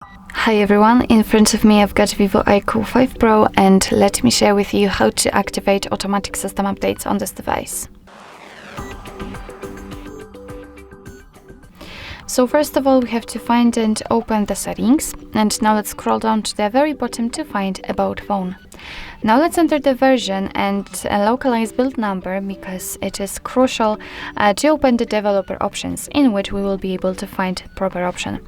Hi everyone, in front of me I've got VIVO IQOO 5 Pro, and let me share with you how to activate automatic system updates on this device. So first of all, we have to find and open the settings, and now let's scroll down to the very bottom to find About Phone. Now let's enter the version and localize build number, because it is crucial to open the developer options, in which we will be able to find proper option.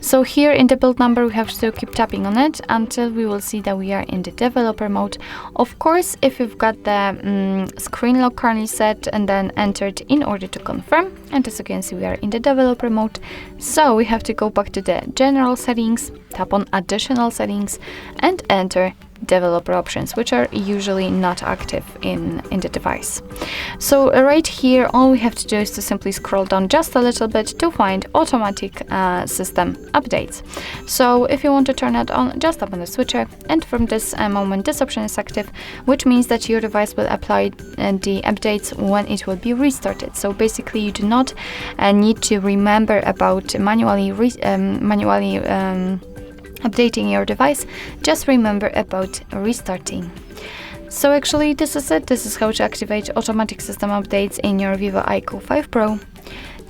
So here in the build number, we have to keep tapping on it until we will see that we are in the developer mode. Of course, if you've got the screen lock currently set and then entered in order to confirm, and as you can see, we are in the developer mode. So we have to go back to the general settings, tap on additional settings and enter developer options, which are usually not active in the device. So right here, all we have to do is to simply scroll down just a little bit to find automatic system updates. So if you want to turn it on, just tap on the switcher, and from this moment this option is active, which means that your device will apply the updates when it will be restarted. So basically you do not need to remember about manually updating your device. Just remember about restarting. So actually this is it. This is how to activate automatic system updates in your VIVO IQOO 5 Pro.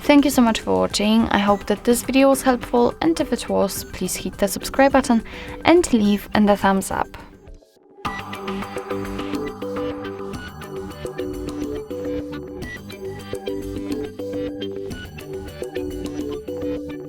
Thank you so much for watching. I hope that this video was helpful, and if it was, please hit the subscribe button and leave a thumbs up.